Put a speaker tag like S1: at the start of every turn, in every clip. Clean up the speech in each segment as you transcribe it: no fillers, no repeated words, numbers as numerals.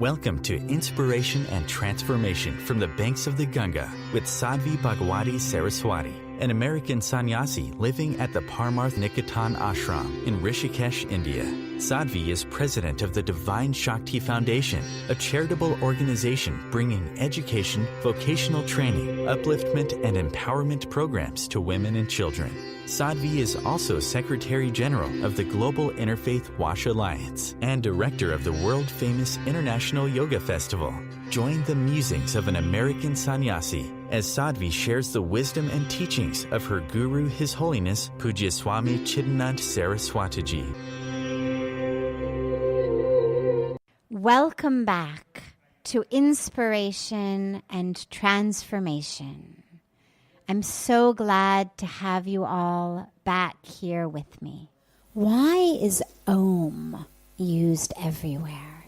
S1: Welcome to Inspiration and Transformation from the Banks of the Ganga with Sadhvi Bhagawati Saraswati, an American sannyasi living at the Parmarth Niketan ashram in Rishikesh, India. Sadhvi is president of the Divine Shakti Foundation, a charitable organization bringing education, vocational training, upliftment, and empowerment programs to women and children. Sadhvi is also Secretary General of the Global Interfaith Wash Alliance and Director of the world-famous International Yoga Festival. Join the musings of an American sannyasi as Sadhvi shares the wisdom and teachings of her guru, His Holiness Pujya Swami Chidanand Saraswatiji.
S2: Welcome back to Inspiration and Transformation. I'm so glad to have you all back here with me. Why is Om used everywhere?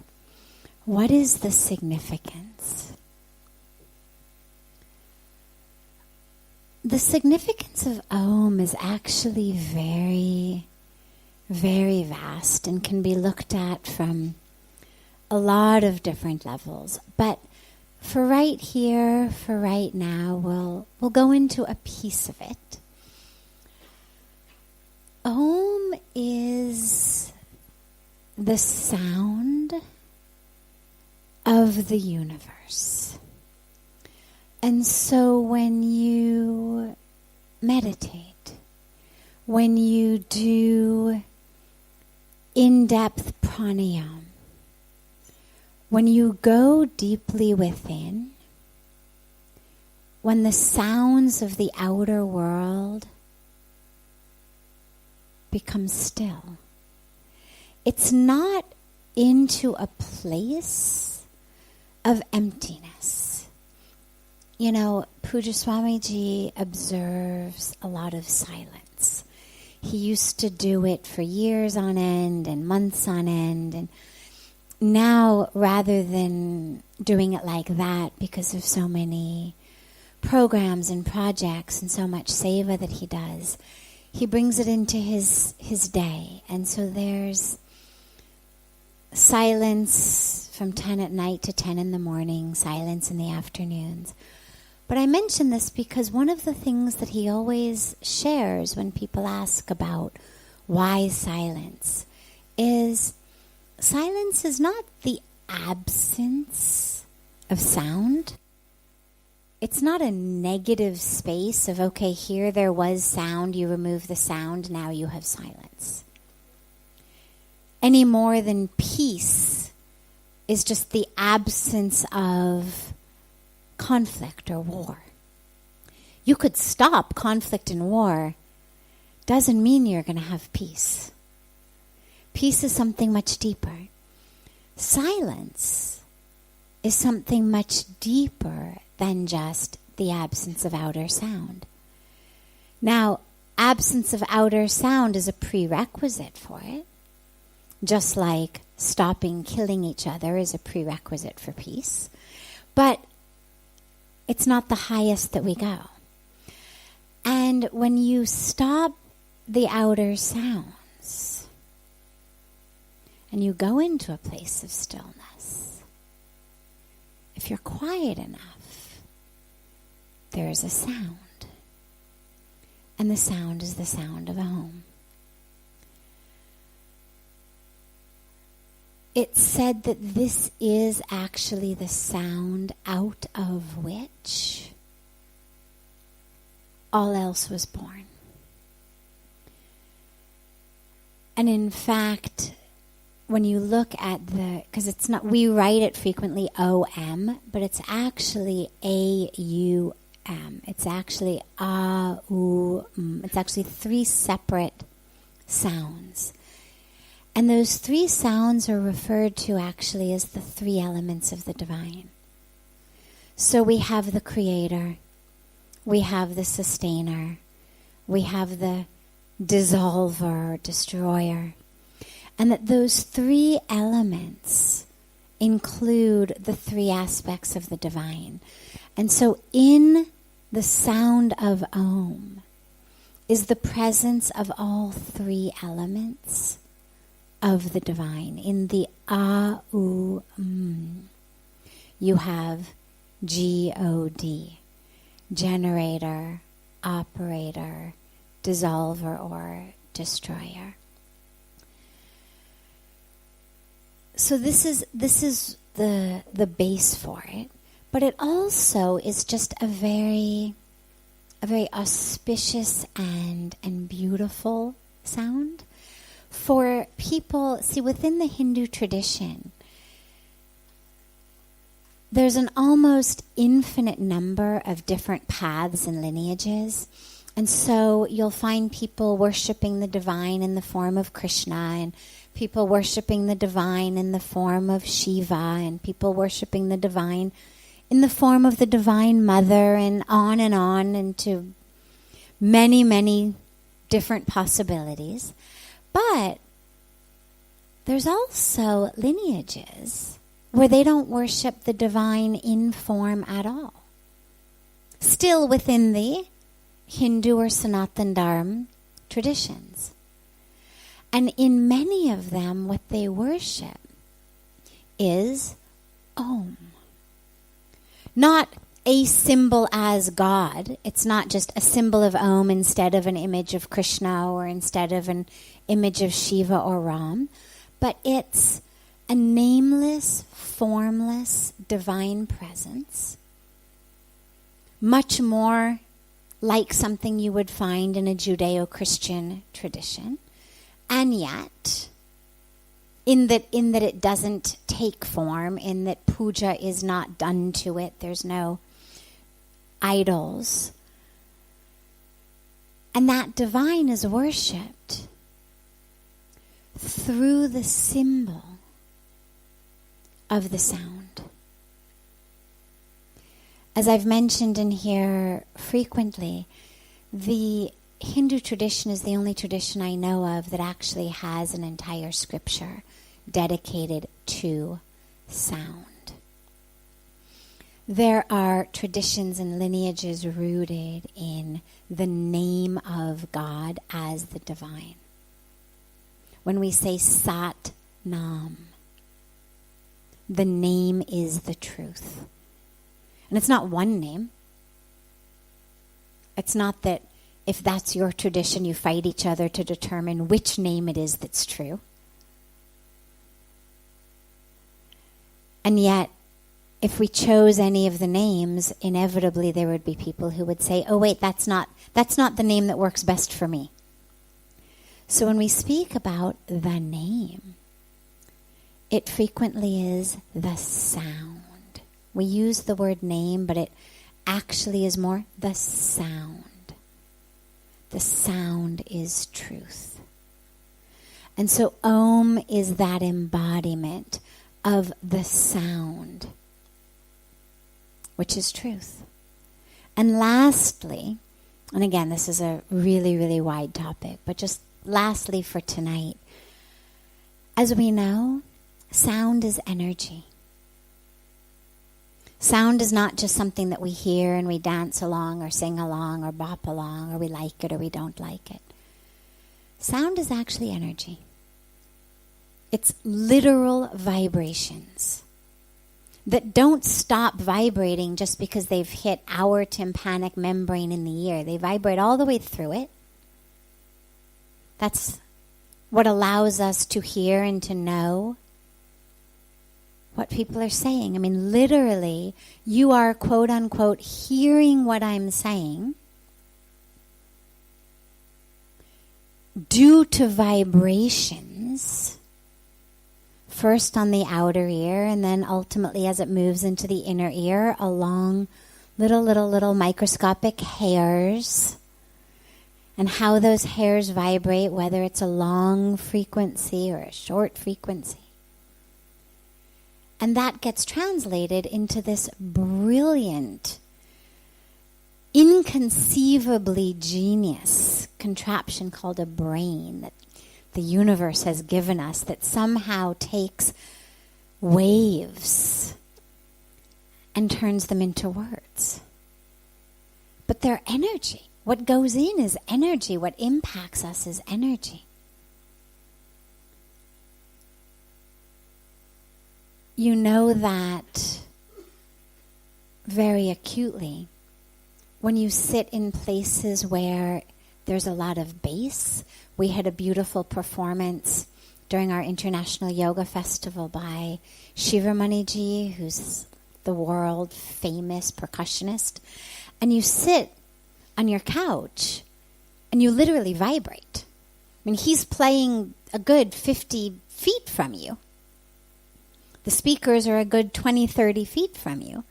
S2: What is the significance? The significance of Om is actually very, very vast and can be looked at from a lot of different levels. But for right here, for right now, we'll go into a piece of it. Om is the sound of the universe. And so when you meditate, when you do in-depth pranayama, when you go deeply within, when the sounds of the outer world become still, it's not into a place of emptiness. You know, Pujya Swamiji observes a lot of silence. He used to do it for years on end and months on end, and now, rather than doing it like that, because of so many programs and projects and so much seva that he does, he brings it into his day. And so there's silence from 10 at night to 10 in the morning, silence in the afternoons. But I mention this because one of the things that he always shares when people ask about why silence is silence is not the absence of sound. It's not a negative space of, okay, here there was sound, you remove the sound, now you have silence. Any more than peace is just the absence of conflict or war. You could stop conflict and war. Doesn't mean you're going to have peace. Peace is something much deeper. Silence is something much deeper than just the absence of outer sound. Now, absence of outer sound is a prerequisite for it, just like stopping killing each other is a prerequisite for peace. But it's not the highest that we go. And when you stop the outer sounds, and you go into a place of stillness, if you're quiet enough, there is a sound. And the sound is the sound of a home. It's said that this is actually the sound out of which all else was born. And in fact, when you look at because it's not, we write it frequently O-M, but it's actually A-U-M. It's actually A-U-M. It's actually three separate sounds. And those three sounds are referred to actually as the three elements of the divine. So we have the creator, we have the sustainer, we have the dissolver, destroyer. And that those three elements include the three aspects of the divine. And so in the sound of Om, is the presence of all three elements of the divine. In the A, U, M, you have G-O-D, generator, operator, dissolver, or destroyer. So this is the base for it, but it also is just a very auspicious and beautiful sound for people. See, within the Hindu tradition, there's an almost infinite number of different paths and lineages. And so you'll find people worshiping the divine in the form of Krishna, and people worshiping the divine in the form of Shiva, and people worshiping the divine in the form of the Divine Mother, and on into many, many different possibilities. But there's also lineages where they don't worship the divine in form at all. Still within the Hindu or Sanatan Dharma traditions. And in many of them, what they worship is Om. Not a symbol as God. It's not just a symbol of Om instead of an image of Krishna or instead of an image of Shiva or Ram, but it's a nameless, formless, divine presence, much more like something you would find in a Judeo-Christian tradition, and yet, in that it doesn't take form, in that puja is not done to it, there's no idols, and that divine is worshipped through the symbol of the sound. As I've mentioned in here frequently, the Hindu tradition is the only tradition I know of that actually has an entire scripture dedicated to sound. There are traditions and lineages rooted in the name of God as the divine. When we say Sat Nam, the name is the truth. And it's not one name. It's not that if that's your tradition, you fight each other to determine which name it is that's true. And yet, if we chose any of the names, inevitably there would be people who would say, oh wait, that's not the name that works best for me. So when we speak about the name, it frequently is the sound. We use the word name, but it actually is more the sound. The sound is truth. And so Om is that embodiment of the sound, which is truth. And lastly, and again, this is a really, really wide topic, but just lastly for tonight, as we know, sound is energy. Sound is not just something that we hear and we dance along or sing along or bop along or we like it or we don't like it. Sound is actually energy. It's literal vibrations that don't stop vibrating just because they've hit our tympanic membrane in the ear. They vibrate all the way through it. That's what allows us to hear and to know what people are saying. I mean, literally, you are, quote unquote, hearing what I'm saying due to vibrations, first on the outer ear, and then ultimately as it moves into the inner ear, along little microscopic hairs, and how those hairs vibrate, whether it's a long frequency or a short frequency. And that gets translated into this brilliant, inconceivably genius contraption called a brain that the universe has given us, that somehow takes waves and turns them into words. But they're energy. What goes in is energy. What impacts us is energy. You know that very acutely when you sit in places where there's a lot of bass. We had a beautiful performance during our International Yoga Festival by Shivamaniji, who's the world famous percussionist. And you sit on your couch and you literally vibrate. I mean, he's playing a good 50 feet from you. The speakers are a good 20, 30 feet from you.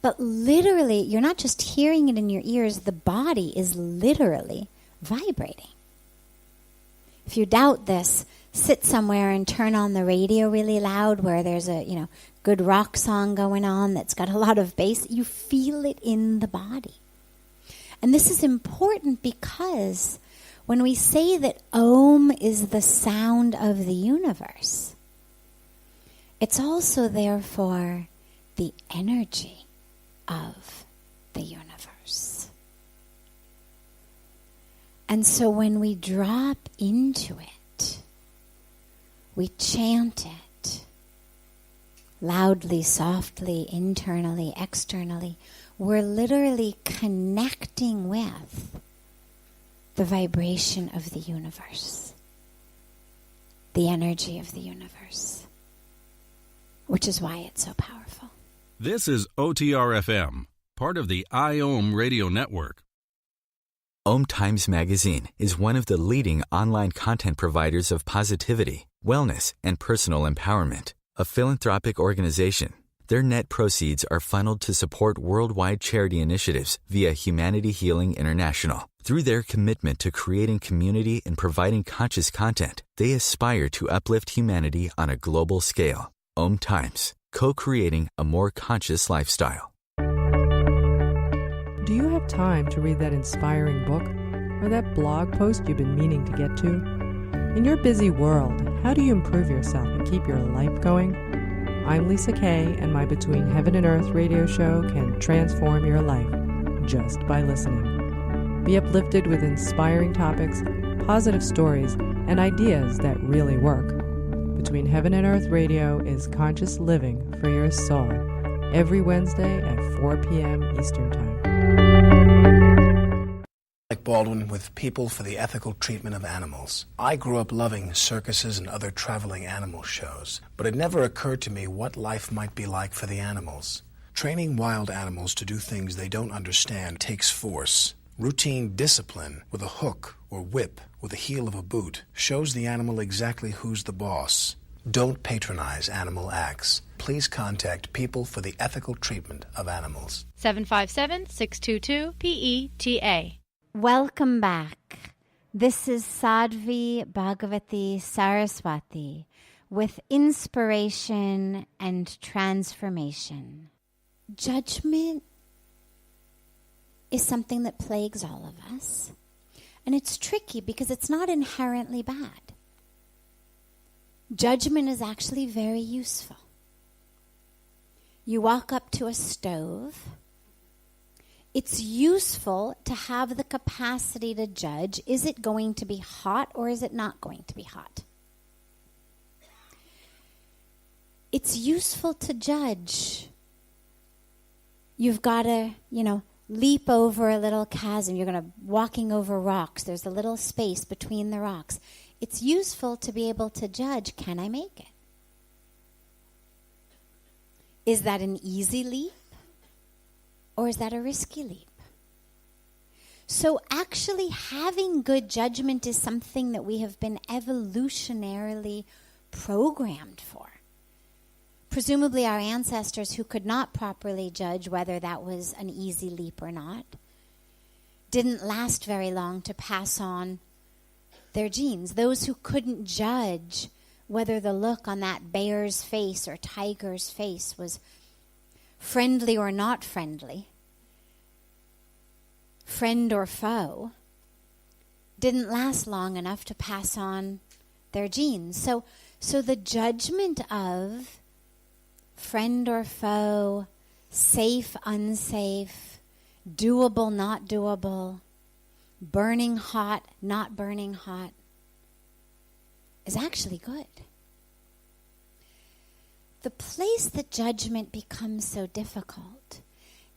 S2: But literally, you're not just hearing it in your ears, the body is literally vibrating. If you doubt this, sit somewhere and turn on the radio really loud where there's a, good rock song going on that's got a lot of bass. You feel it in the body. And this is important because when we say that Om is the sound of the universe, it's also therefore the energy of the universe. And so when we drop into it, we chant it loudly, softly, internally, externally. We're literally connecting with the vibration of the universe, the energy of the universe, which is why it's so powerful.
S3: This is OTR-FM, part of the IOM radio network.
S1: OMTimes magazine is one of the leading online content providers of positivity, wellness, and personal empowerment. A philanthropic organization, their net proceeds are funneled to support worldwide charity initiatives via Humanity Healing International. Through their commitment to creating community and providing conscious content, they aspire to uplift humanity on a global scale. OMTimes, co-creating a more conscious lifestyle.
S4: Do you have time to read that inspiring book or that blog post you've been meaning to get to? In your busy world, how do you improve yourself and keep your life going? I'm Lisa Kay, and my Between Heaven and Earth radio show can transform your life just by listening. Be uplifted with inspiring topics, positive stories, and ideas that really work. Between Heaven and Earth Radio is conscious living for your soul, every Wednesday at 4 p.m. Eastern Time.
S5: Like Baldwin with People for the Ethical Treatment of Animals. I grew up loving circuses and other traveling animal shows, but it never occurred to me what life might be like for the animals. Training wild animals to do things they don't understand takes force. Routine discipline with a hook or whip with the heel of a boot shows the animal exactly who's the boss. Don't patronize animal acts. Please contact People for the Ethical Treatment of Animals.
S6: 757-622-PETA.
S2: Welcome back. This is Sadhvi Bhagawati Saraswati with inspiration and transformation. Judgment is something that plagues all of us. And it's tricky because it's not inherently bad. Judgment is actually very useful. You walk up to a stove. It's useful to have the capacity to judge, is it going to be hot or is it not going to be hot? It's useful to judge. You've got to, leap over a little chasm. You're walking over rocks. There's a little space between the rocks. It's useful to be able to judge, can I make it? Is that an easy leap? Or is that a risky leap? So actually having good judgment is something that we have been evolutionarily programmed for. Presumably our ancestors who could not properly judge whether that was an easy leap or not didn't last very long to pass on their genes. Those who couldn't judge whether the look on that bear's face or tiger's face was friendly or not friendly, friend or foe, didn't last long enough to pass on their genes. So the judgment of friend or foe, safe, unsafe, doable, not doable, burning hot, not burning hot, is actually good. The place that judgment becomes so difficult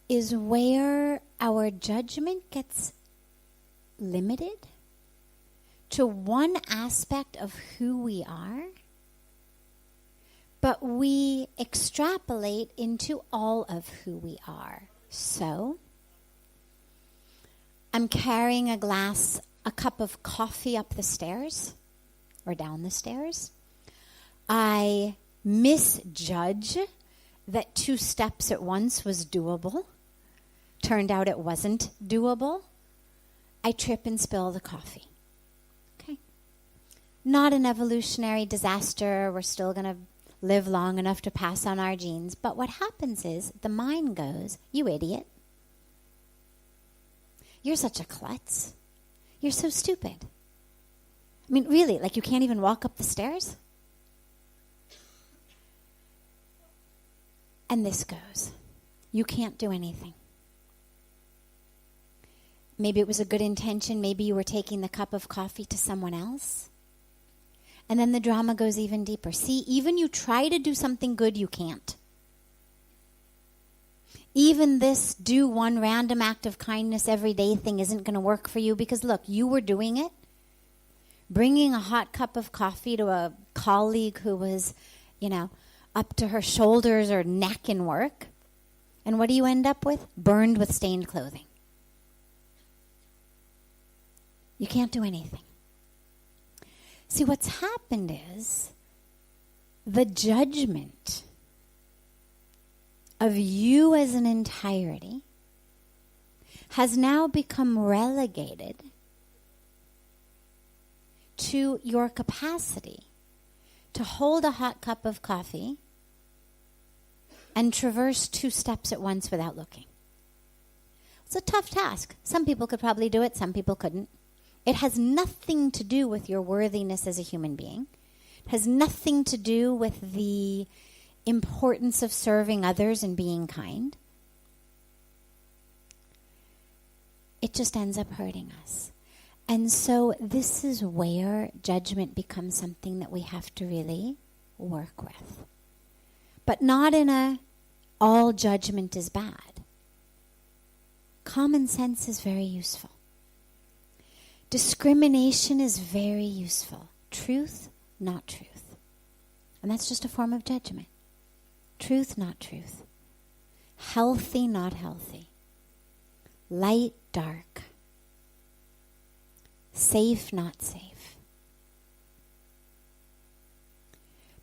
S2: is where our judgment gets limited to one aspect of who we are, but we extrapolate into all of who we are. So, I'm carrying a cup of coffee up the stairs or down the stairs. I misjudge that 2 steps at once was doable. Turned out it wasn't doable. I trip and spill the coffee. Okay. Not an evolutionary disaster. We're still going to live long enough to pass on our genes. But what happens is the mind goes, you idiot. You're such a klutz. You're so stupid. I mean, really, like you can't even walk up the stairs? And this goes, you can't do anything. Maybe it was a good intention. Maybe you were taking the cup of coffee to someone else. And then the drama goes even deeper. See, even you try to do something good, you can't. Even this do one random act of kindness every day thing isn't going to work for you because, look, you were doing it. Bringing a hot cup of coffee to a colleague who was, up to her shoulders or neck in work. And what do you end up with? Burned with stained clothing. You can't do anything. See, what's happened is the judgment of you as an entirety has now become relegated to your capacity to hold a hot cup of coffee and traverse 2 steps at once without looking. It's a tough task. Some people could probably do it, some people couldn't. It has nothing to do with your worthiness as a human being. It has nothing to do with the importance of serving others and being kind. It just ends up hurting us. And so this is where judgment becomes something that we have to really work with. But not in a all judgment is bad. Common sense is very useful. Discrimination is very useful. Truth, not truth. And that's just a form of judgment. Truth, not truth. Healthy, not healthy. Light, dark. Safe, not safe.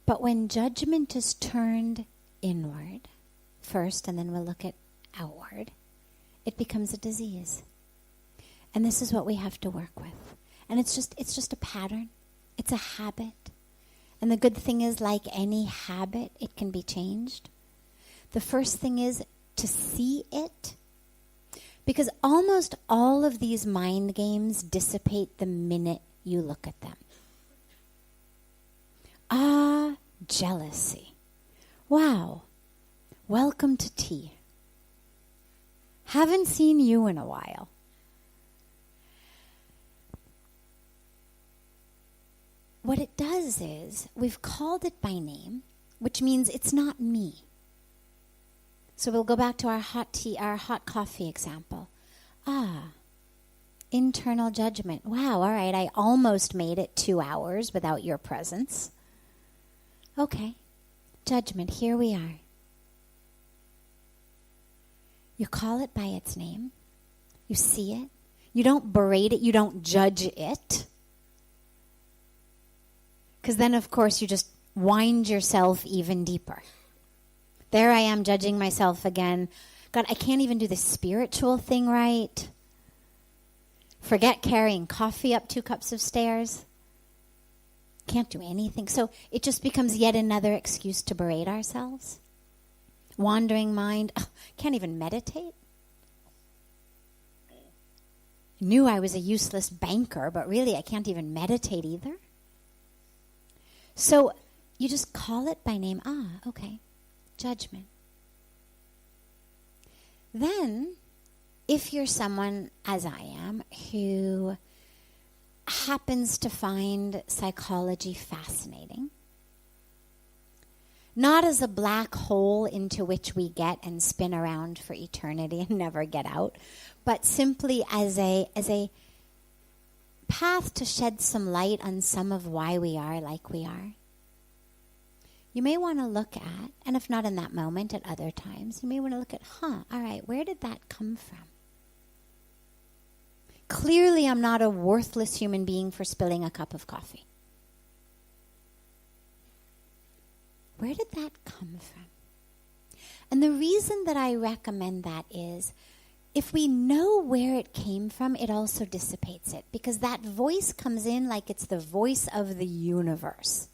S2: But when judgment is turned inward first, and then we'll look at outward, it becomes a disease. And this is what we have to work with. And it's just a pattern. It's a habit. And the good thing is, like any habit, it can be changed. The first thing is to see it. Because almost all of these mind games dissipate the minute you look at them. Jealousy. Wow. Welcome to tea. Haven't seen you in a while. What it does is, we've called it by name, which means it's not me. So we'll go back to our hot coffee example. Internal judgment. Wow, all right, I almost made it 2 hours without your presence. Okay, judgment, here we are. You call it by its name. You see it. You don't berate it. You don't judge it. Because then, of course, you just wind yourself even deeper. There I am judging myself again. God, I can't even do the spiritual thing right. Forget carrying coffee up 2 cups of stairs. Can't do anything. So it just becomes yet another excuse to berate ourselves. Wandering mind. Can't even meditate. Knew I was a useless banker, but really I can't even meditate either. So you just call it by name. Okay. Judgment. Then if you're someone, as I am, who happens to find psychology fascinating, not as a black hole into which we get and spin around for eternity and never get out, but simply as a path to shed some light on some of why we are like we are, you may want to look at, and if not in that moment, at other times, you may want to look at, all right, where did that come from? Clearly, I'm not a worthless human being for spilling a cup of coffee. Where did that come from? And the reason that I recommend that is, if we know where it came from, it also dissipates it. Because that voice comes in like it's the voice of the universe.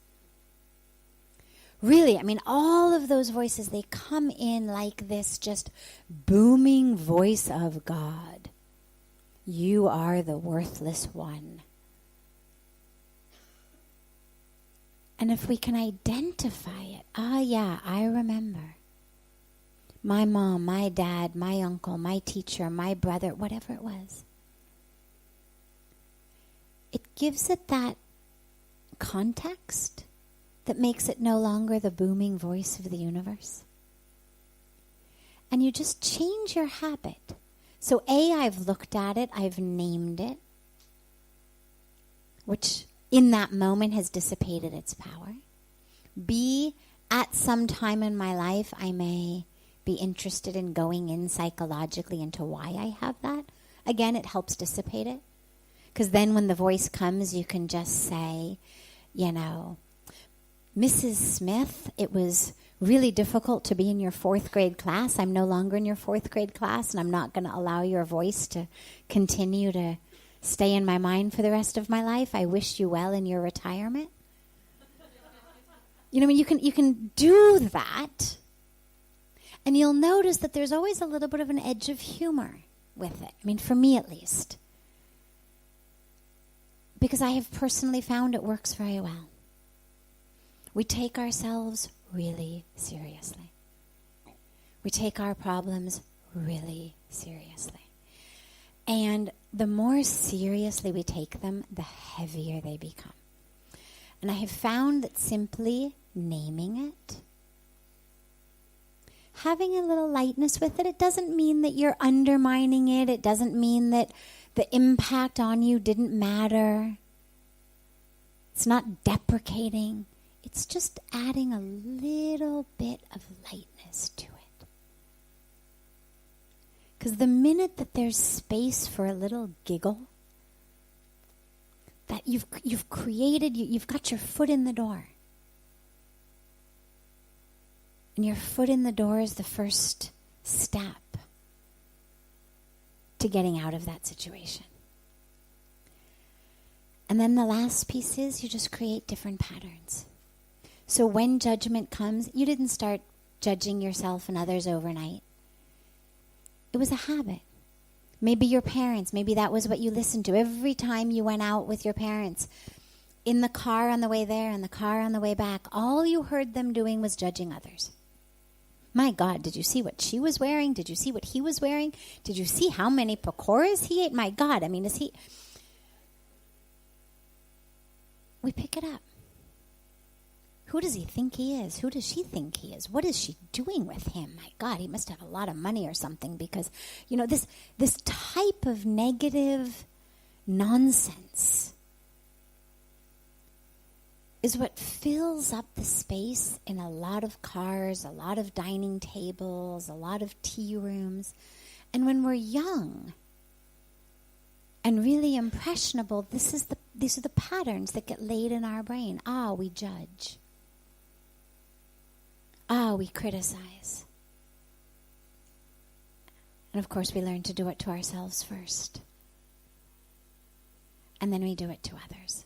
S2: Really, I mean, all of those voices, they come in like this just booming voice of God. You are the worthless one. And if we can identify it, yeah, I remember. My mom, my dad, my uncle, my teacher, my brother, whatever it was. It gives it that context that makes it no longer the booming voice of the universe. And you just change your habit. So I've looked at it, I've named it, which in that moment has dissipated its power. B, at some time in my life, I may be interested in going in psychologically into why I have that. Again, it helps dissipate it. Because then when the voice comes, you can just say, Mrs. Smith, it was really difficult to be in your 4th grade class. I'm no longer in your 4th grade class, and I'm not going to allow your voice to continue to stay in my mind for the rest of my life. I wish you well in your retirement. You can do that, and you'll notice that there's always a little bit of an edge of humor with it. I mean, for me at least. Because I have personally found it works very well. We take ourselves really seriously. We take our problems really seriously. And the more seriously we take them, the heavier they become. And I have found that simply naming it, having a little lightness with it, it doesn't mean that you're undermining it. It doesn't mean that the impact on you didn't matter. It's not deprecating. It's just adding a little bit of lightness to it. Because the minute that there's space for a little giggle, that you've created, you've got your foot in the door. And your foot in the door is the first step to getting out of that situation. And then the last piece is you just create different patterns. So when judgment comes, you didn't start judging yourself and others overnight. It was a habit. Maybe your parents, maybe that was what you listened to every time you went out with your parents. In the car on the way there, in the car on the way back, all you heard them doing was judging others. My God, did you see what she was wearing? Did you see what he was wearing? Did you see how many pakoras he ate? My God, I mean, We pick it up. Who does he think he is? Who does she think he is? What is she doing with him? My God, he must have a lot of money or something because, this type of negative nonsense is what fills up the space in a lot of cars, a lot of dining tables, a lot of tea rooms. And when we're young and really impressionable, these are the patterns that get laid in our brain. We judge. We criticize. And of course, we learn to do it to ourselves first. And then we do it to others.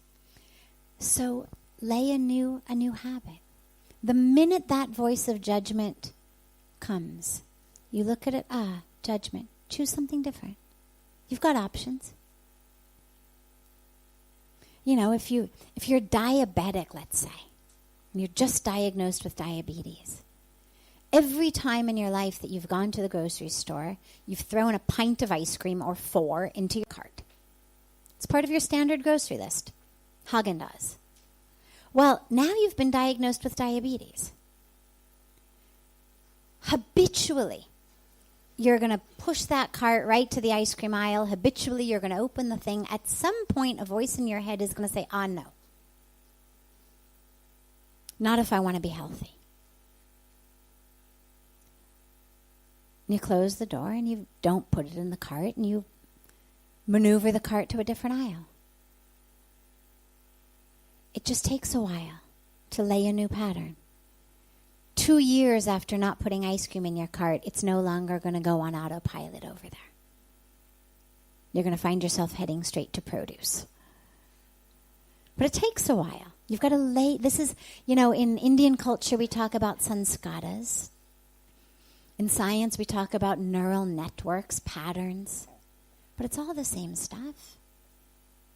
S2: So lay a new habit. The minute that voice of judgment comes, you look at it, judgment. Choose something different. You've got options. If you're diabetic, let's say, and you're just diagnosed with diabetes, Every time in your life that you've gone to the grocery store, you've thrown a pint of ice cream or 4 into your cart. It's part of your standard grocery list. Haagen-Dazs. Well, now you've been diagnosed with diabetes. Habitually, you're going to push that cart right to the ice cream aisle. Habitually, you're going to open the thing. At some point, a voice in your head is going to say, no. Not if I want to be healthy. And you close the door and you don't put it in the cart and you maneuver the cart to a different aisle. It just takes a while to lay a new pattern. 2 years after not putting ice cream in your cart, it's no longer going to go on autopilot over there. You're going to find yourself heading straight to produce. But it takes a while. You've got to lay, this is, in Indian culture we talk about sanskaras. In science we talk about neural networks, patterns. But it's all the same stuff.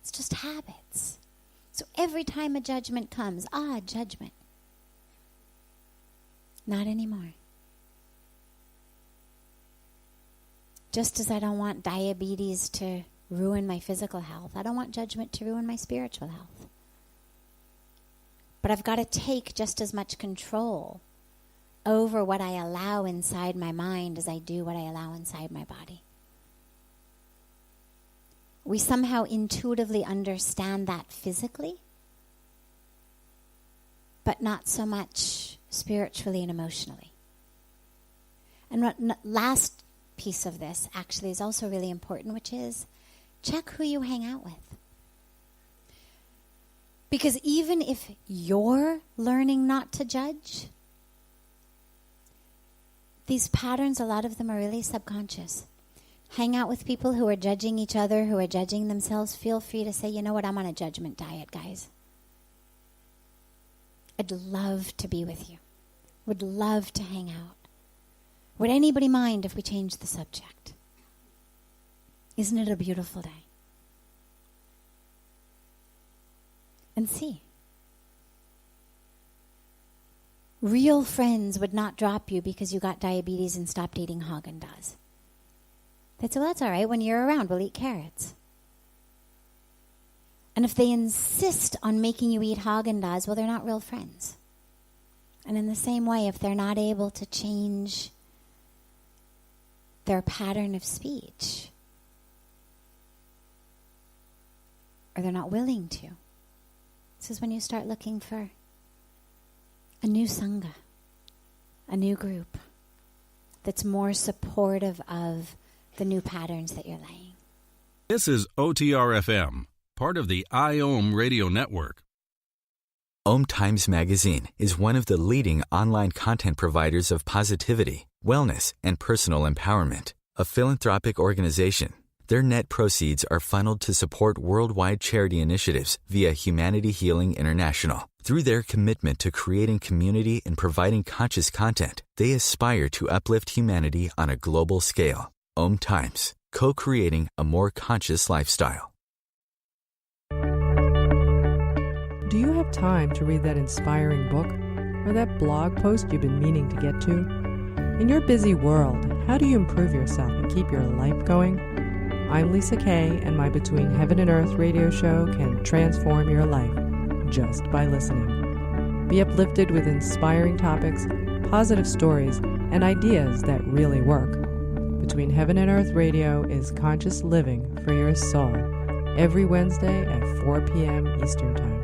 S2: It's just habits. So every time a judgment comes, judgment. Not anymore. Just as I don't want diabetes to ruin my physical health, I don't want judgment to ruin my spiritual health. But I've got to take just as much control over what I allow inside my mind as I do what I allow inside my body. We somehow intuitively understand that physically, but not so much spiritually and emotionally. And last piece of this actually is also really important, which is check who you hang out with. Because even if you're learning not to judge, these patterns, a lot of them are really subconscious. Hang out with people who are judging each other, who are judging themselves. Feel free to say, you know what, I'm on a judgment diet, guys. I'd love to be with you. Would love to hang out. Would anybody mind if we changed the subject? Isn't it a beautiful day? And see. Real friends would not drop you because you got diabetes and stopped eating Haagen-Dazs. They'd say, well, that's all right. When you're around, we'll eat carrots. And if they insist on making you eat Haagen-Dazs, well, they're not real friends. And in the same way, if they're not able to change their pattern of speech, or they're not willing to, this is when you start looking for a new Sangha, a new group that's more supportive of the new patterns that you're laying.
S3: This is OTR-FM, part of the IOM radio network.
S1: OMTimes magazine is one of the leading online content providers of positivity, wellness, and personal empowerment. A philanthropic organization, their net proceeds are funneled to support worldwide charity initiatives via Humanity Healing International. Through their commitment to creating community and providing conscious content, they aspire to uplift humanity on a global scale. OMTimes, co-creating a more conscious lifestyle.
S4: Do you have time to read that inspiring book or that blog post you've been meaning to get to? In your busy world, how do you improve yourself and keep your life going? I'm Lisa Kay, and my Between Heaven and Earth radio show can transform your life just by listening. Be uplifted with inspiring topics, positive stories, and ideas that really work. Between Heaven and Earth Radio is conscious living for your soul, every Wednesday at 4 p.m. Eastern Time.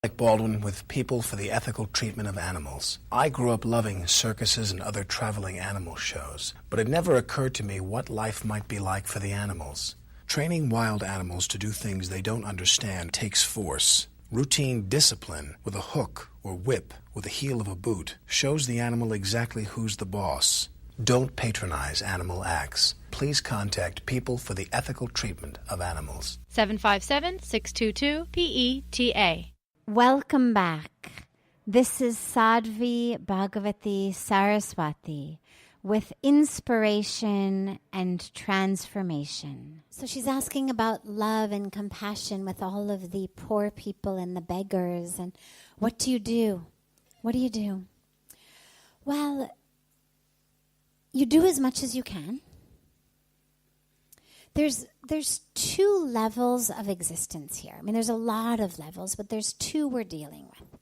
S5: Like Baldwin with People for the Ethical Treatment of Animals. I grew up loving circuses and other traveling animal shows, but it never occurred to me what life might be like for the animals. Training wild animals to do things they don't understand takes force. Routine discipline with a hook or whip with the heel of a boot shows the animal exactly who's the boss. Don't patronize animal acts. Please contact People for the Ethical Treatment of Animals.
S6: 757-622-PETA.
S2: Welcome back. This is Sadhvi Bhagawati Saraswati with inspiration and transformation. So she's asking about love and compassion with all of the poor people and the beggars. And what do you do? What do you do? Well, you do as much as you can. There's two levels of existence here. I mean, there's a lot of levels, but there's two we're dealing with.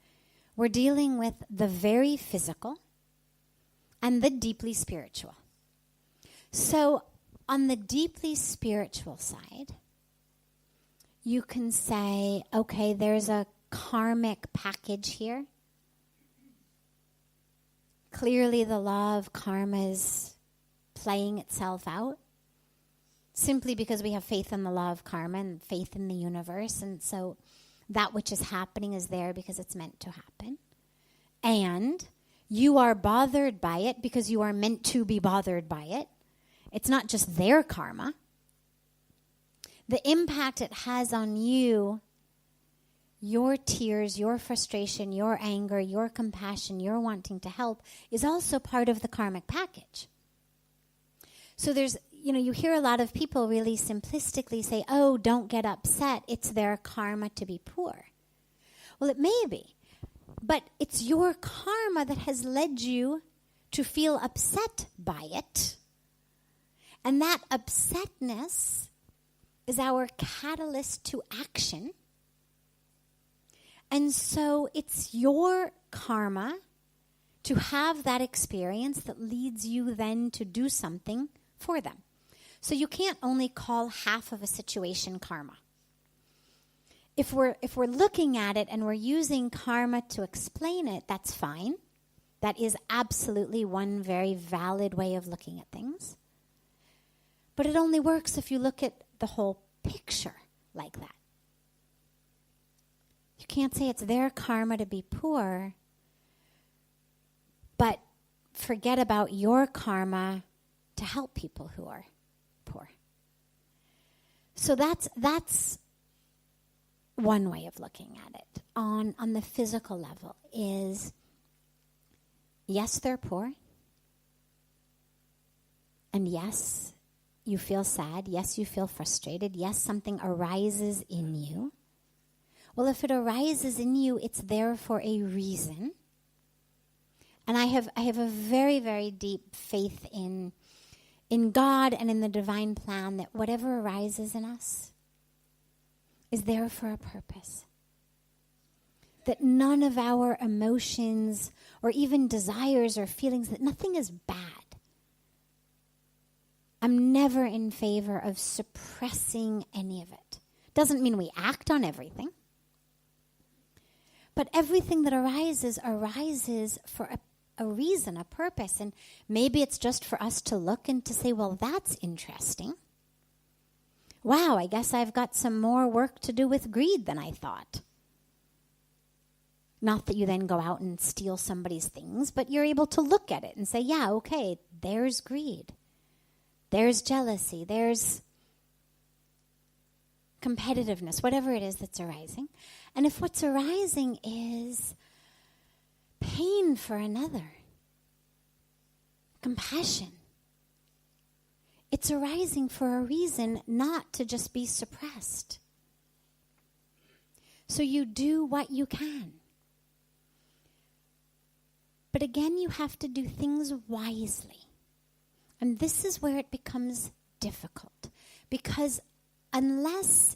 S2: We're dealing with the very physical and the deeply spiritual. So on the deeply spiritual side, you can say, okay, there's a karmic package here. Clearly the law of karma is playing itself out, simply because we have faith in the law of karma and faith in the universe, and so that which is happening is there because it's meant to happen. And you are bothered by it because you are meant to be bothered by it. It's not just their karma. The impact it has on you, your tears, your frustration, your anger, your compassion, your wanting to help, is also part of the karmic package. So there's, you hear a lot of people really simplistically say, oh, don't get upset, it's their karma to be poor. Well, it may be, but it's your karma that has led you to feel upset by it. And that upsetness is our catalyst to action. And so it's your karma to have that experience that leads you then to do something for them. So you can't only call half of a situation karma. If we're looking at it and we're using karma to explain it, that's fine. That is absolutely one very valid way of looking at things. But it only works if you look at the whole picture like that. You can't say it's their karma to be poor, but forget about your karma to help people who are poor. So that's one way of looking at it. On the physical level is, yes, they're poor. And yes, you feel sad. Yes, you feel frustrated. Yes, something arises in you. Well, if it arises in you, it's there for a reason. And I have a very, very deep faith in God and in the divine plan that whatever arises in us is there for a purpose. That none of our emotions or even desires or feelings, that nothing is bad. I'm never in favor of suppressing any of it. Doesn't mean we act on everything. But everything that arises for a reason, a purpose. And maybe it's just for us to look and to say, well, that's interesting. Wow, I guess I've got some more work to do with greed than I thought. Not that you then go out and steal somebody's things, but you're able to look at it and say, yeah, okay, there's greed. There's jealousy. There's competitiveness, whatever it is that's arising. And if what's arising is pain for another, compassion, it's arising for a reason, not to just be suppressed. So you do what you can. But again, you have to do things wisely. And this is where it becomes difficult. Because unless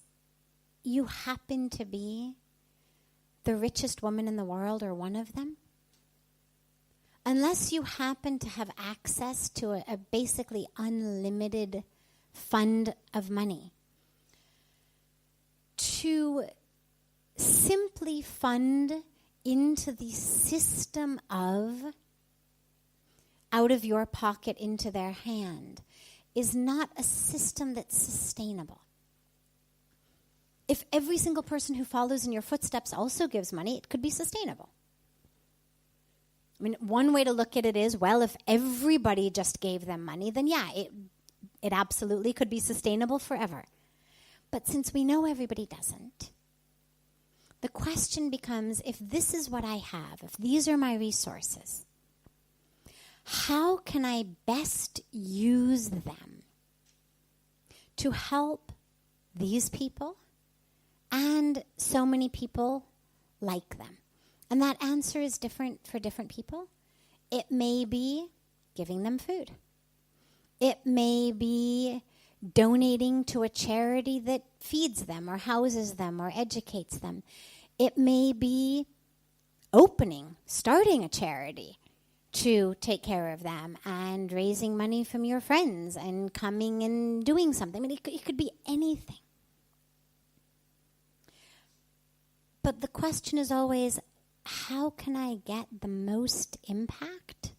S2: you happen to be the richest woman in the world or one of them, unless you happen to have access to a basically unlimited fund of money, to simply fund into the system of out of your pocket into their hand is not a system that's sustainable. If every single person who follows in your footsteps also gives money, it could be sustainable. I mean, one way to look at it is, well, if everybody just gave them money, then yeah, it absolutely could be sustainable forever. But since we know everybody doesn't, the question becomes, if this is what I have, if these are my resources, how can I best use them to help these people and so many people like them? And that answer is different for different people. It may be giving them food. It may be donating to a charity that feeds them or houses them or educates them. It may be starting a charity to take care of them and raising money from your friends and coming and doing something. I mean, it could be anything. But the question is always, how can I get the most impact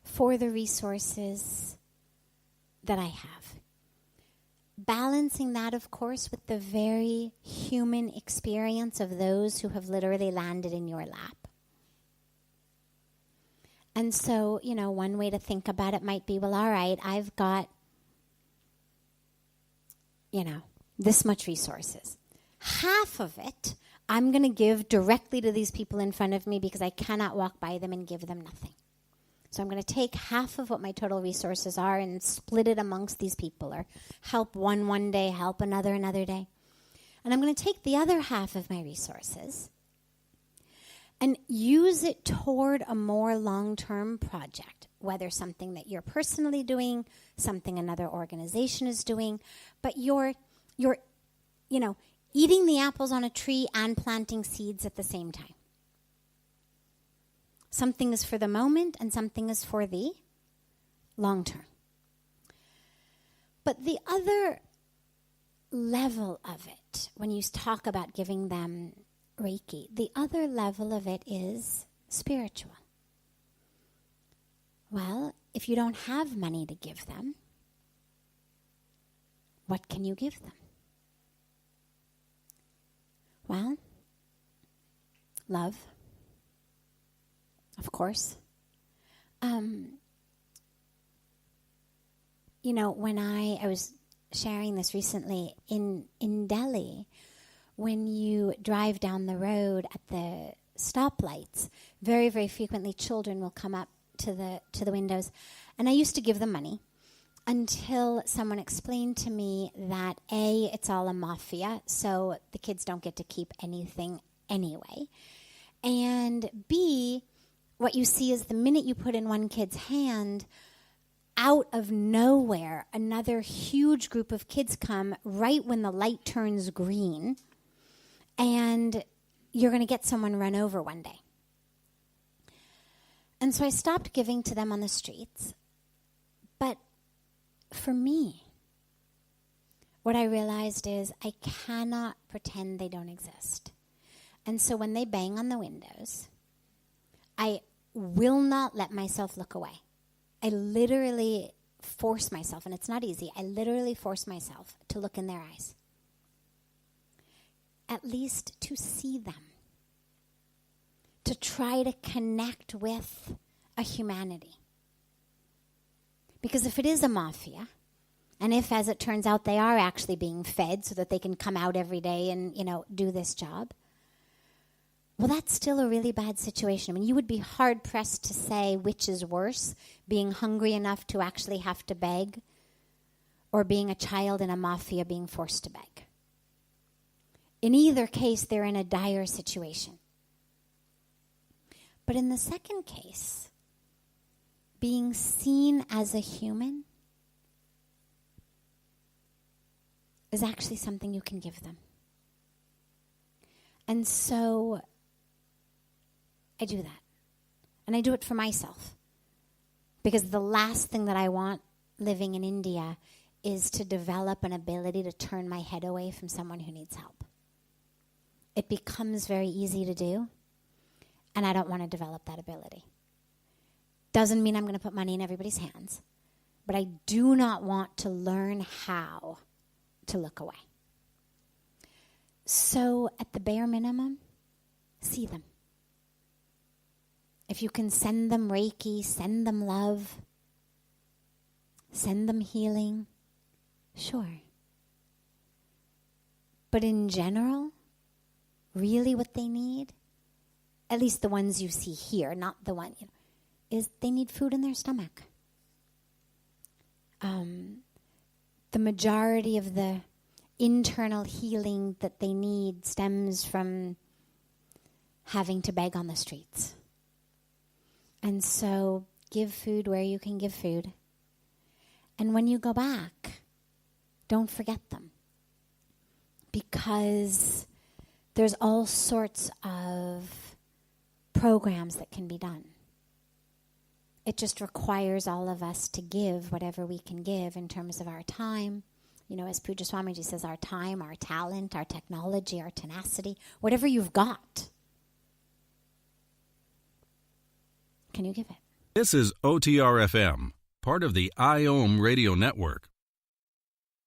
S2: for the resources that I have? Balancing that, of course, with the very human experience of those who have literally landed in your lap. And so, one way to think about it might be, well, all right, I've got, this much resources. Half of it I'm going to give directly to these people in front of me because I cannot walk by them and give them nothing. So I'm going to take half of what my total resources are and split it amongst these people, or help one day, help another day. And I'm going to take the other half of my resources and use it toward a more long-term project, whether something that you're personally doing, something another organization is doing, but you're eating the apples on a tree and planting seeds at the same time. Something is for the moment and something is for the long term. But the other level of it, when you talk about giving them Reiki, the other level of it is spiritual. Well, if you don't have money to give them, what can you give them? Well, love, of course. When I was sharing this recently in Delhi, when you drive down the road at the stoplights, very, very frequently children will come up to the windows, and I used to give them money until someone explained to me that A, it's all a mafia, so the kids don't get to keep anything anyway, and B, what you see is the minute you put in one kid's hand, out of nowhere, another huge group of kids come right when the light turns green, and you're going to get someone run over one day. And so I stopped giving to them on the streets. But for me, what I realized is I cannot pretend they don't exist. And so when they bang on the windows, I will not let myself look away. I literally force myself, and it's not easy, I literally force myself to look in their eyes. At least to see them. To try to connect with a humanity. Because if it is a mafia, and if, as it turns out, they are actually being fed so that they can come out every day and, do this job, well, that's still a really bad situation. I mean, you would be hard-pressed to say which is worse, being hungry enough to actually have to beg, or being a child in a mafia being forced to beg. In either case, they're in a dire situation. But in the second case, being seen as a human is actually something you can give them. And so I do that. And I do it for myself. Because the last thing that I want living in India is to develop an ability to turn my head away from someone who needs help. It becomes very easy to do, and I don't want to develop that ability. Doesn't mean I'm going to put money in everybody's hands, but I do not want to learn how to look away. So at the bare minimum, see them. If you can send them Reiki, send them love, send them healing, sure. But in general, really what they need, at least the ones you see here, not the one, is they need food in their stomach. The majority of the internal healing that they need stems from having to beg on the streets. And so give food where you can give food. And when you go back, don't forget them. Because there's all sorts of programs that can be done. It just requires all of us to give whatever we can give in terms of our time. You know, as Pujya Swamiji says, our time, our talent, our technology, our tenacity, whatever you've got. Can you give it?
S3: This is OTR-FM, part of the IOM radio network.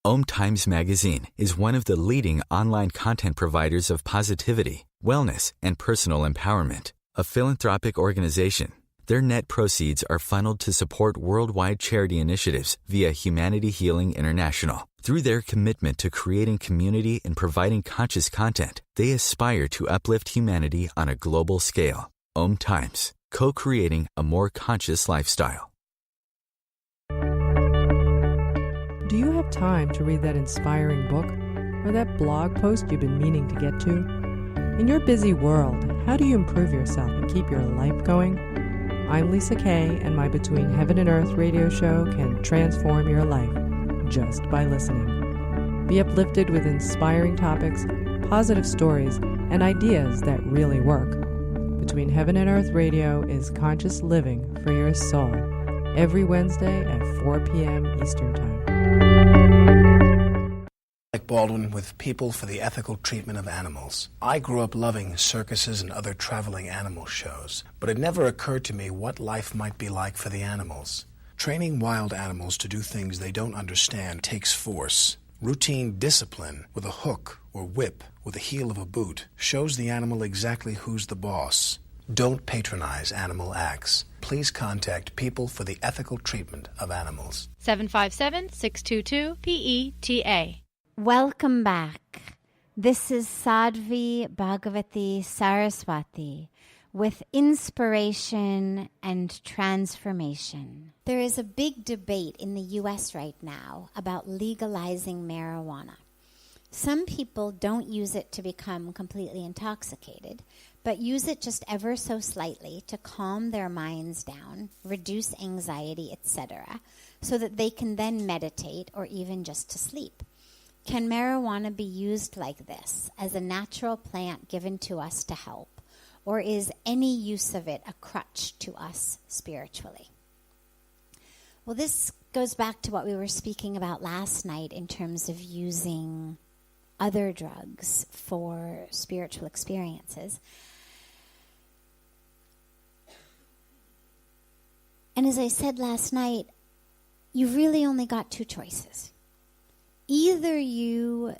S1: OMTimes Magazine is one of the leading online content providers of positivity, wellness, and personal empowerment. A philanthropic organization, their net proceeds are funneled to support worldwide charity initiatives via Humanity Healing International. Through their commitment to creating community and providing conscious content, they aspire to uplift humanity on a global scale. OMTimes, co-creating a more conscious lifestyle.
S4: Do you have time to read that inspiring book or that blog post you've been meaning to get to? In your busy world, how do you improve yourself and keep your life going? I'm Lisa Kay, and my Between Heaven and Earth radio show can transform your life just by listening. Be uplifted with inspiring topics, positive stories, and ideas that really work. Between Heaven and Earth radio is conscious living for your soul, every Wednesday at 4 p.m. Eastern Time.
S5: Like Baldwin with People for the Ethical Treatment of Animals. I grew up loving circuses and other traveling animal shows, but it never occurred to me what life might be like for the animals. Training wild animals to do things they don't understand takes force. Routine discipline with a hook or whip with the heel of a boot shows the animal exactly who's the boss. Don't patronize animal acts. Please contact People for the Ethical Treatment of Animals.
S6: 757-622-PETA.
S2: Welcome back. This is Sadhvi Bhagawati Saraswati with inspiration and transformation. There is a big debate in the U.S. right now about legalizing marijuana. Some people don't use it to become completely intoxicated, but use it just ever so slightly to calm their minds down, reduce anxiety, etc., so that they can then meditate or even just to sleep. Can marijuana be used like this, as a natural plant given to us to help? Or is any use of it a crutch to us spiritually? Well, this goes back to what we were speaking about last night in terms of using other drugs for spiritual experiences. And as I said last night, you've really only got two choices. Either you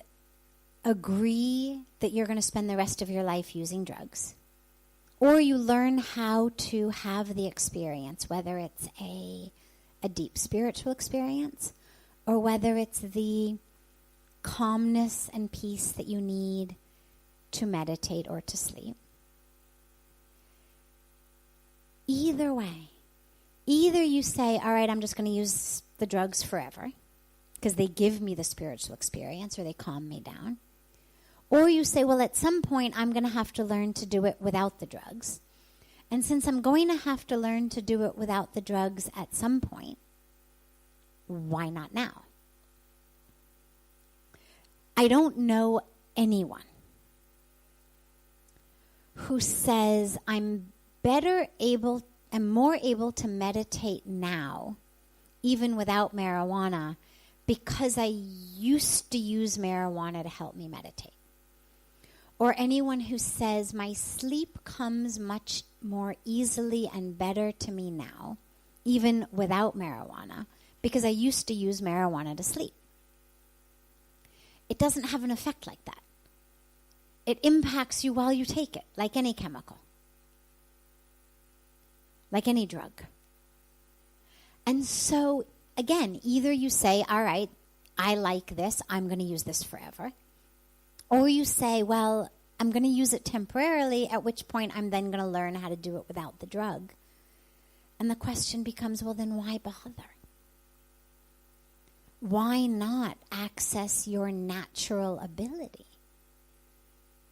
S2: agree that you're going to spend the rest of your life using drugs, or you learn how to have the experience, whether it's a deep spiritual experience, or whether it's the calmness and peace that you need to meditate or to sleep. Either way, either you say, all right, I'm just going to use the drugs forever, because they give me the spiritual experience or they calm me down. Or you say, well, at some point, I'm going to have to learn to do it without the drugs. And since I'm going to have to learn to do it without the drugs at some point, why not now? I don't know anyone who says, I'm more able to meditate now, even without marijuana, because I used to use marijuana to help me meditate. Or anyone who says, my sleep comes much more easily and better to me now, even without marijuana, because I used to use marijuana to sleep. It doesn't have an effect like that. It impacts you while you take it, like any chemical, like any drug. And so, again, either you say, all right, I like this, I'm going to use this forever. Or you say, well, I'm going to use it temporarily, at which point I'm then going to learn how to do it without the drug. And the question becomes, well, then why bother? Why not access your natural ability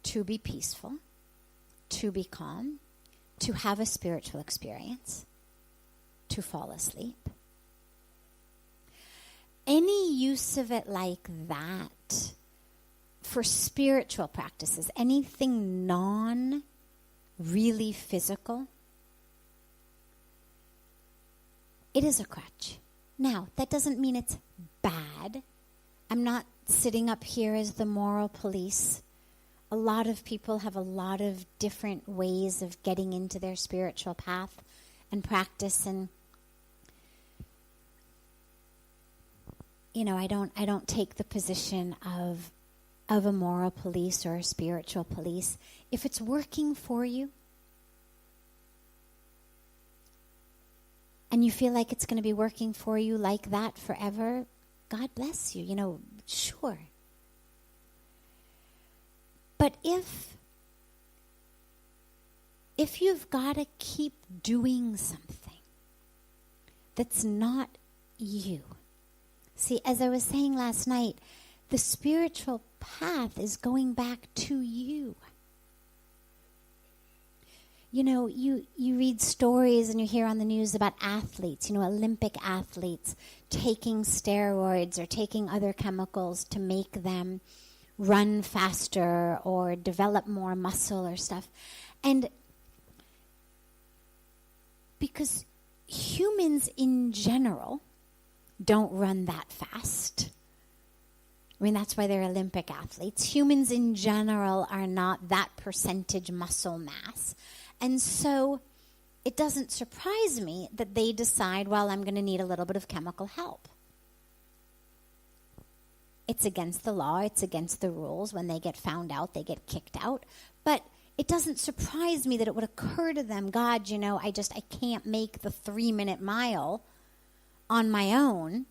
S2: to be peaceful, to be calm, to have a spiritual experience, to fall asleep. Any use of it like that for spiritual practices, anything non-really physical, it is a crutch. Now, that doesn't mean it's bad. I'm not sitting up here as the moral police. A lot of people have a lot of different ways of getting into their spiritual path and practice, and I don't take the position of a moral police or a spiritual police. If it's working for you and you feel like it's going to be working for you like that forever, God bless you, sure. But if you've got to keep doing something that's not you. See, as I was saying last night, the spiritual path is going back to you. You read stories and you hear on the news about athletes, Olympic athletes taking steroids or taking other chemicals to make them run faster or develop more muscle or stuff. And because humans in general don't run that fast. I mean, that's why they're Olympic athletes. Humans in general are not that percentage muscle mass. And so it doesn't surprise me that they decide, well, I'm going to need a little bit of chemical help. It's against the law. It's against the rules. When they get found out, they get kicked out. But it doesn't surprise me that it would occur to them, God, I can't make the 3-minute mile on my own.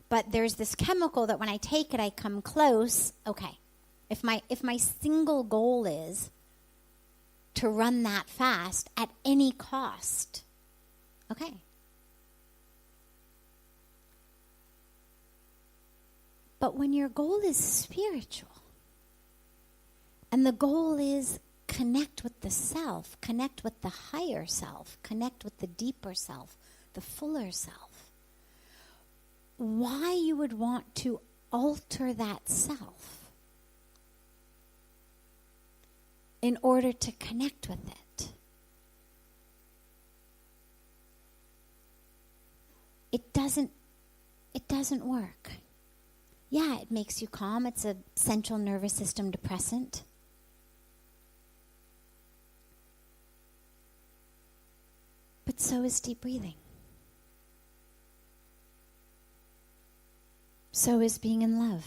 S2: But there's this chemical that when I take it, I come close. Okay. If my single goal is to run that fast at any cost, okay. But when your goal is spiritual, and the goal is connect with the self, connect with the higher self, connect with the deeper self, the fuller self, why you would want to alter that self in order to connect with it. It doesn't work. Yeah, it makes you calm. It's a central nervous system depressant. But so is deep breathing. So is being in love.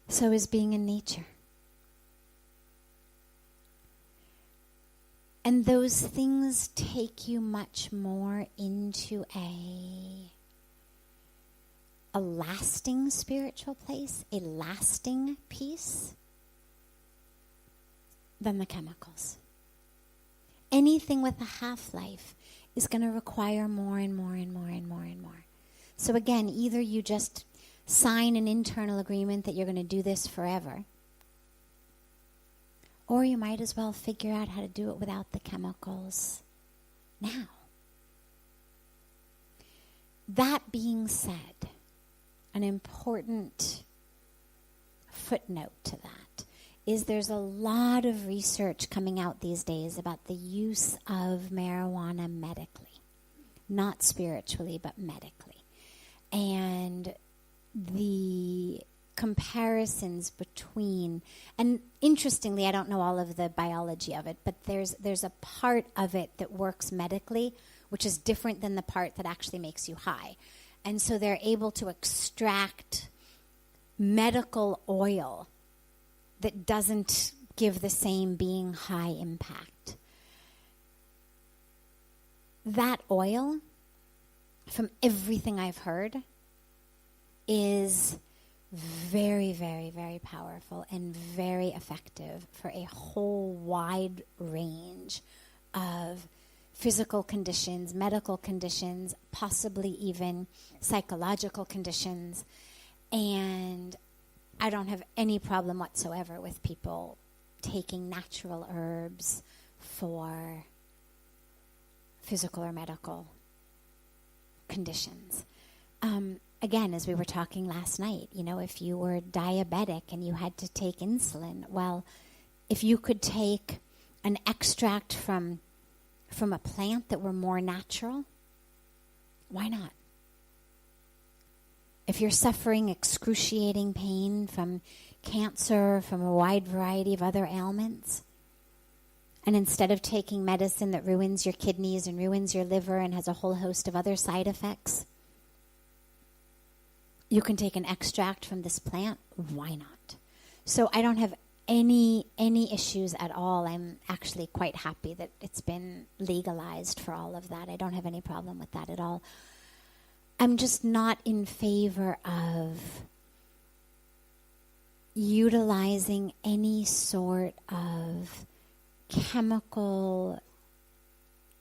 S2: So is being in nature. And those things take you much more into a lasting spiritual place, a lasting peace, than the chemicals. Anything with a half-life is going to require more and more and more and more and more. So again, either you just sign an internal agreement that you're going to do this forever, or you might as well figure out how to do it without the chemicals now. That being said, an important footnote to that is there's a lot of research coming out these days about the use of marijuana medically. Not spiritually, but medically. And the comparisons between, and interestingly, I don't know all of the biology of it, but there's a part of it that works medically, which is different than the part that actually makes you high. And so they're able to extract medical oil that doesn't give the same being high impact. That oil, from everything I've heard, is very, very, very powerful and very effective for a whole wide range of physical conditions, medical conditions, possibly even psychological conditions. And I don't have any problem whatsoever with people taking natural herbs for physical or medical conditions. Again, as we were talking last night, if you were diabetic and you had to take insulin, well, if you could take an extract from a plant that were more natural, why not? If you're suffering excruciating pain from cancer, from a wide variety of other ailments, and instead of taking medicine that ruins your kidneys and ruins your liver and has a whole host of other side effects, you can take an extract from this plant, why not? So I don't have any issues at all. I'm actually quite happy that it's been legalized for all of that. I don't have any problem with that at all. I'm just not in favor of utilizing any sort of chemical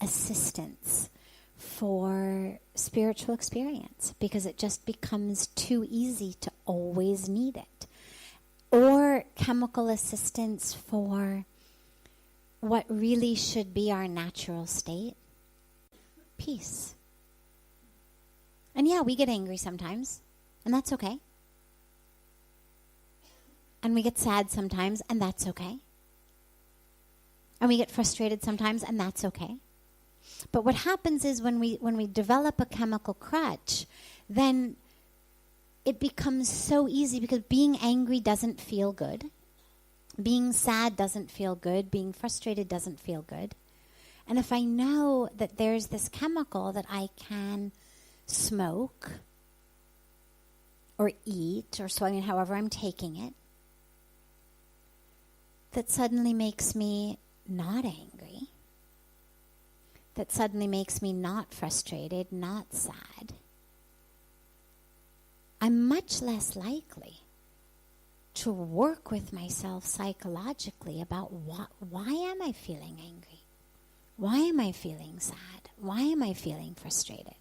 S2: assistance for spiritual experience, because it just becomes too easy to always need it. Or chemical assistance for what really should be our natural state, peace. And yeah, we get angry sometimes, and that's okay. And we get sad sometimes, and that's okay. And we get frustrated sometimes, and that's okay. But what happens is when we develop a chemical crutch, then it becomes so easy, because being angry doesn't feel good. Being sad doesn't feel good. Being frustrated doesn't feel good. And if I know that there's this chemical that I can smoke or eat or swallow, however I'm taking it, that suddenly makes me not angry, that suddenly makes me not frustrated, not sad, I'm much less likely to work with myself psychologically about why am I feeling angry? Why am I feeling sad? Why am I feeling frustrated?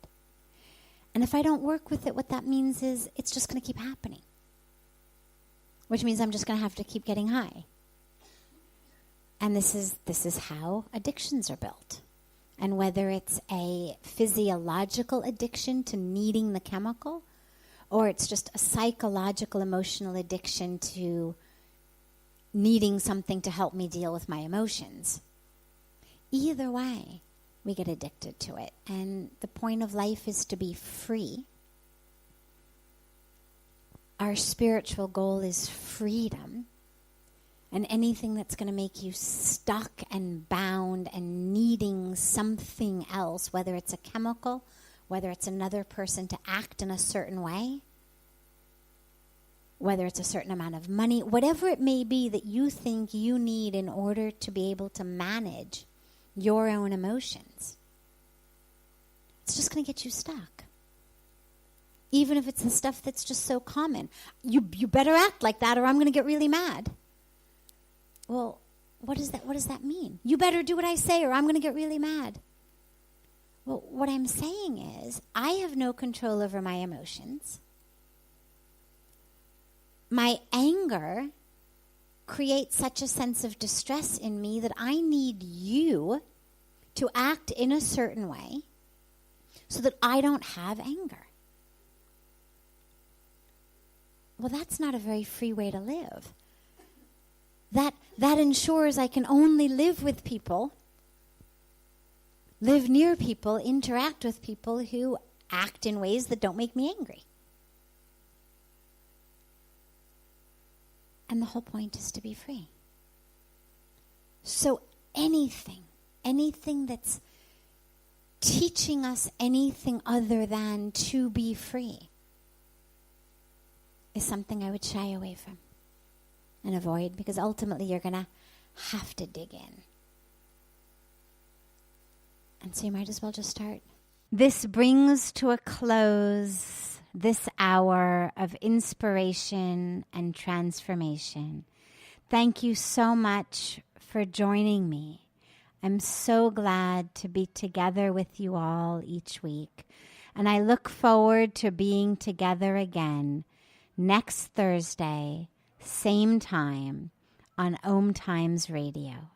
S2: And if I don't work with it, what that means is it's just going to keep happening, which means I'm just going to have to keep getting high. And this is how addictions are built. And whether it's a physiological addiction to needing the chemical, or it's just a psychological, emotional addiction to needing something to help me deal with my emotions, either way, we get addicted to it. And the point of life is to be free. Our spiritual goal is freedom. And anything that's going to make you stuck and bound and needing something else, whether it's a chemical, whether it's another person to act in a certain way, whether it's a certain amount of money, whatever it may be that you think you need in order to be able to manage your own emotions, it's just going to get you stuck. Even if it's the stuff that's just so common. You better act like that or I'm going to get really mad. Well, what does that mean? You better do what I say or I'm going to get really mad. Well, what I'm saying is I have no control over my emotions. My anger creates such a sense of distress in me that I need you to act in a certain way so that I don't have anger. Well, that's not a very free way to live. That ensures I can only live with people, live near people, interact with people who act in ways that don't make me angry. And the whole point is to be free. So anything that's teaching us anything other than to be free is something I would shy away from and avoid, because ultimately you're going to have to dig in. And so you might as well just start. This brings to a close this hour of inspiration and transformation. Thank you so much for joining me. I'm so glad to be together with you all each week. And I look forward to being together again next Thursday, same time, on OMTimes Radio.